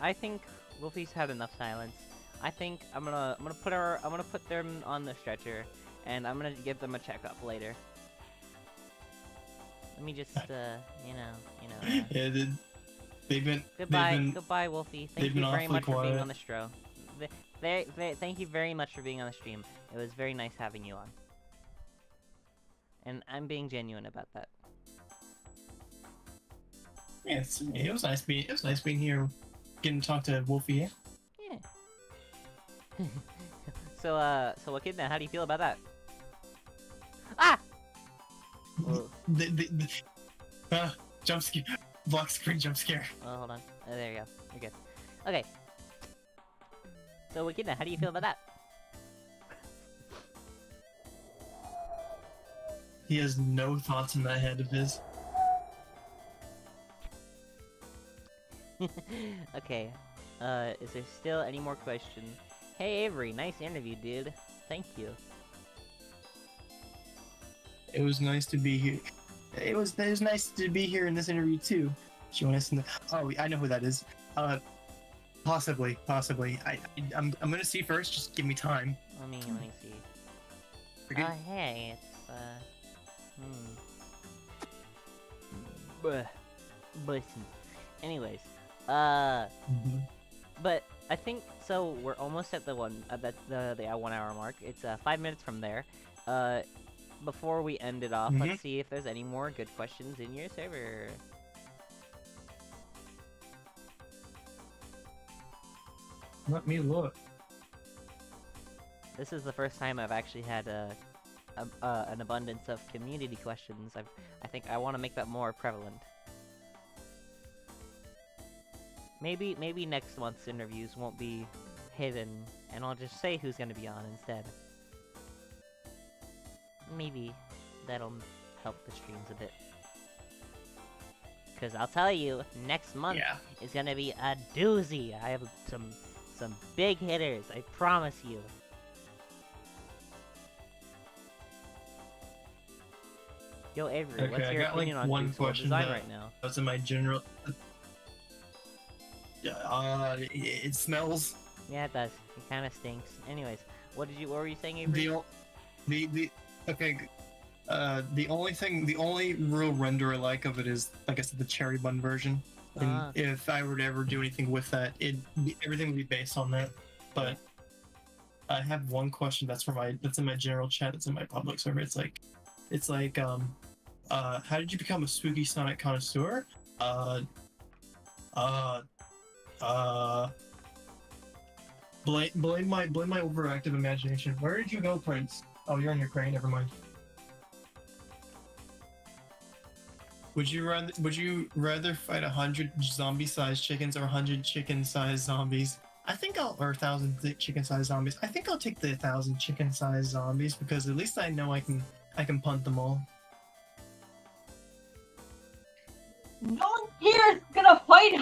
I think Wolfie's had enough silence. I think I'm gonna put them on the stretcher, and I'm gonna give them a checkup later. Let me just, you know.
Yeah, they've been.
Goodbye, Wolfie. Thank you very much for being on the show. Thank you very much for being on the stream. It was very nice having you on. And I'm being genuine about that.
Yeah, it was nice being here, getting to talk to Wolfie.
Yeah. So Echidna, how do you feel about that? Ah!
Jump scare, block screen jump scare.
Oh, hold on. Oh, there you go. You're good. Okay. So Echidna, how do you feel about that?
He has no thoughts in that head of his.
Okay. Is there still any more questions? Hey Avery, nice interview, dude. Thank you.
It was nice to be here. It was nice to be here in this interview too. Jonas, oh, I know who that is. Possibly. I'm gonna see first. Just give me time.
Let me see.
Forget.
Hey, it's But anyways, but I think so. We're almost at the 1 hour mark. It's 5 minutes from there. Before we end it off, let's see if there's any more good questions in your server.
Let me look.
This is the first time I've actually had an abundance of community questions. I think I want to make that more prevalent. Maybe next month's interviews won't be hidden, and I'll just say who's gonna be on instead. Maybe that'll help the streams a bit. Cause I'll tell you, next month is gonna be a doozy. I have some big hitters, I promise you. Yo, Avery, what's your opinion on Jigsaw design right now?
That's in my general. It smells.
Yeah, it does. It kind of stinks. Anyways, what were you saying, Avery?
Okay. The only real render I like of it is, like I said, the cherry bun version. And if I were to ever do anything with that, everything would be based on that. But I have one question that's in my general chat. It's in my public server. It's like, how did you become a spooky Sonic connoisseur? Blame my overactive imagination. Where did you go, Prince? Oh, you're on your crane. Never mind. Would you rather fight 100 zombie-sized chickens or 100 chicken-sized zombies? Or 1,000 chicken-sized zombies. I think I'll take the 1,000 chicken-sized zombies because at least I know I can punt them all.
No one here is gonna fight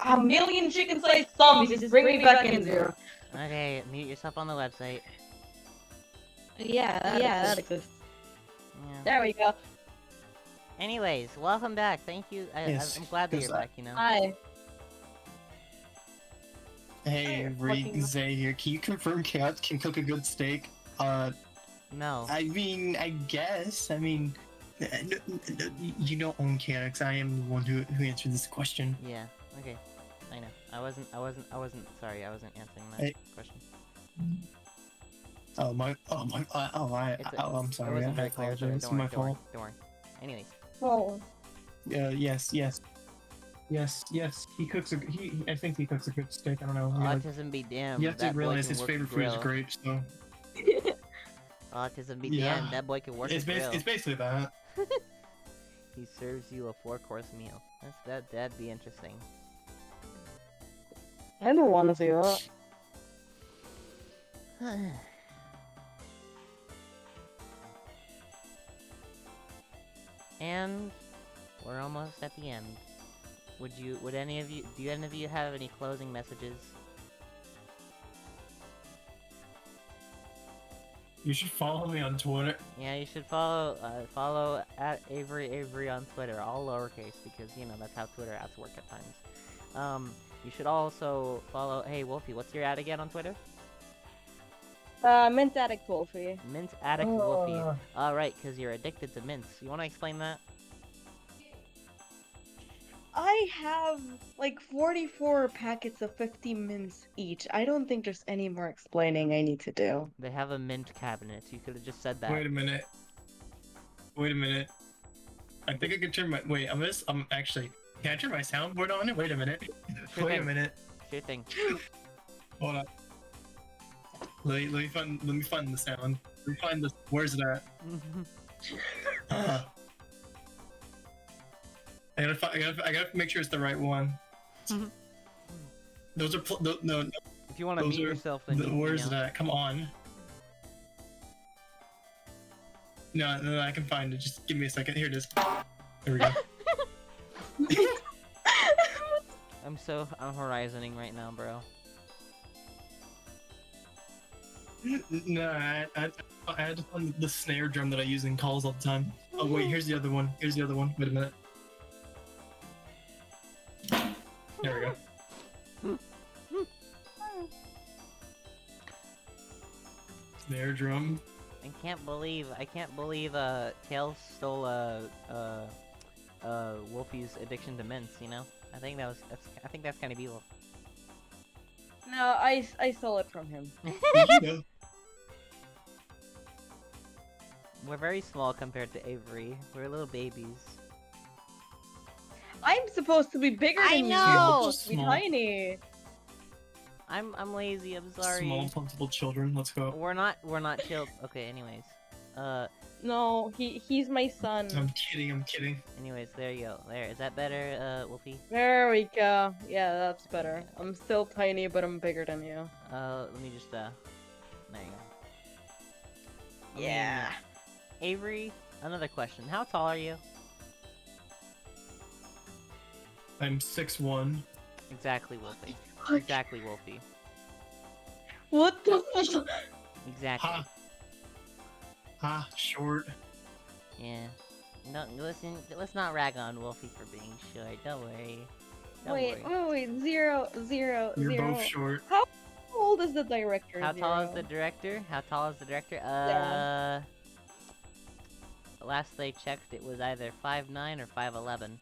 a million chicken-sized zombies. Just bring me back in, Zero.
Okay, mute yourself on the website.
Yeah, that exists.
Yeah.
There we go.
Anyways, welcome back. Thank you.
Yes,
I'm glad that you're back, you know.
Hi.
Hey, Avery, Zay here. Can you confirm Chaotix can cook a good steak?
No.
I mean, I guess. I mean, you don't own Chaotix. I am the one who answered this question.
Yeah. Okay. I know. I wasn't. Sorry, I wasn't answering that question.
I'm sorry.
It wasn't
I
very clear.
apologize. It's my fault.
Don't worry. Anyways.
Oh.
Yes. He cooks I think he cooks a good steak. I don't know.
Autism be damned.
You have to realize his favorite food is grapes, so.
Autism be damned. That boy can work his grill.
It's basically that.
He serves you a 4-course meal. That'd be interesting.
I don't want to see that.
And we're almost at the end. Do any of you have any closing messages?
You should follow me on Twitter.
Yeah, you should follow at Avery on Twitter, all lowercase, because you know that's how Twitter ads work at times. You should also follow. Hey Wolfie, what's your ad again on Twitter?
Mint Addict Wolfie.
Mint Addict Wolfie. Alright, because you're addicted to mints. You want to explain that?
I have like 44 packets of 50 mints each. I don't think there's any more explaining I need to do.
They have a mint cabinet. You could have just said that.
Wait a minute. I think I can turn my. Wait, I'm actually. Can I turn my soundboard on it? Wait a minute.
Sure
Wait
thing.
a minute.
Sure thing.
Hold on. Let me find the sound. Let me find the. Where's it at? I gotta make sure it's the right one. Those are no.
If you want to mute yourself, then
where's that? Come on. No, I can find it. Just give me a second. Here it is. There we go.
I'm horizoning right now, bro.
No, I had to find the snare drum that I use in calls all the time. Oh wait, here's the other one. Wait a minute. There we go. Snare drum.
I can't believe Tails stole Wolfie's addiction to mints, you know? I think that's kind of evil.
No, I stole it from him.
Yeah.
We're very small compared to Avery. We're little babies.
I'm supposed to be bigger
I
than
know!
you. You're supposed to be
Small.
tiny.
I'm lazy, I'm sorry.
Small, plentiful children. Let's go.
We're not chill. Okay, anyways.
No, he's my son.
I'm kidding.
Anyways, there you go. There, is that better, Wolfie?
There we go. Yeah, that's better. I'm still tiny, but I'm bigger than you.
Let me just, there you go.
Yeah.
Avery, another question. How tall are you?
I'm 6'1".
Exactly, Wolfie.
Fuck.
Exactly, Wolfie.
What the?
Exactly.
Short.
Yeah. No, listen, let's not rag on Wolfie for being short. Don't worry.
Wait, Zero.
You're both short.
How old is the director?
How tall is
Zero?
the director?
Yeah.
last they checked, it was either 5'9" or 5'11".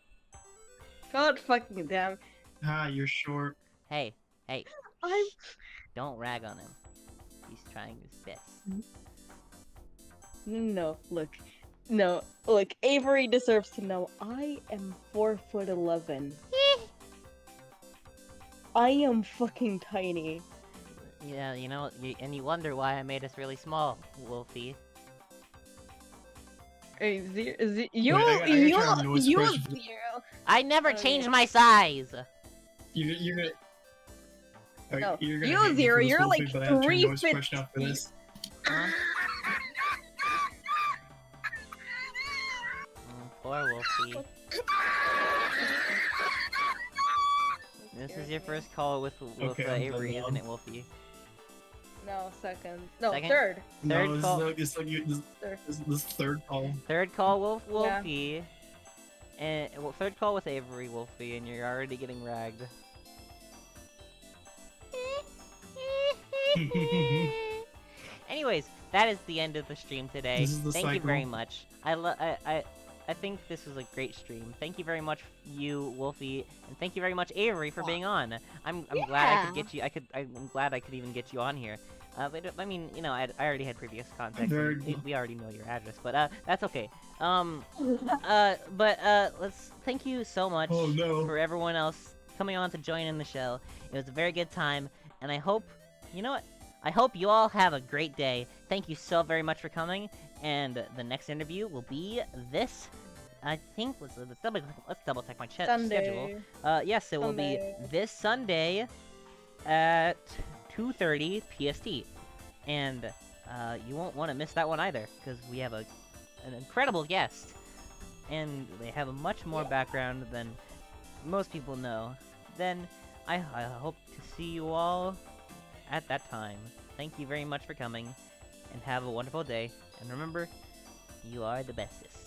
God fucking damn.
Ah, you're short.
Hey, hey,
I'm.
don't rag on him. He's trying his best.
No, look. No, look. Avery deserves to know. I am 4'11". I am fucking tiny.
Yeah, you know, and you wonder why I made us really small, Wolfie.
Hey,
Wait, I gotta try a noise suppression for-
Zero.
I never
Okay.
changed my size!
You're gonna.
No,
You're gonna
you,
hate me for
Zero,
this,
you're
Wolfie,
like
but I have to turn
3
noise suppression off for this.
Huh? Poor Wolfie. This is your first call with
Okay, I'm
Avery,
done
isn't
now.
it, Wolfie?
No, second. No,
Second?
third.
No,
Third
this
call.
is like you.
Third.
This is third call.
Third call,
Yeah.
Wolfie. And well, third call with Avery, Wolfie, and you're already getting ragged. Anyways, that is the end of the stream today.
This is the
Thank you
cycle.
very much. I think this was a great stream. Thank you very much, you Wolfie, and thank you very much, Avery, for being on. I'm glad I could get you. I'm glad I could even get you on here. But I mean, you know, I already had previous contact.
Very
and
good.
we already know your address, but that's okay. Let's thank you so much
Oh, no.
for everyone else coming on to join in the show. It was a very good time, and I hope, you know what? I hope you all have a great day. Thank you so very much for coming, and the next interview will be this. I think let's double check my schedule.
Sunday.
Yes, it will be
Sunday.
this Sunday at 2:30 PST, and you won't want to miss that one either, because we have an incredible guest, and they have a much more background than most people know. Then I hope to see you all at that time. Thank you very much for coming, and have a wonderful day. And remember, you are the bestest.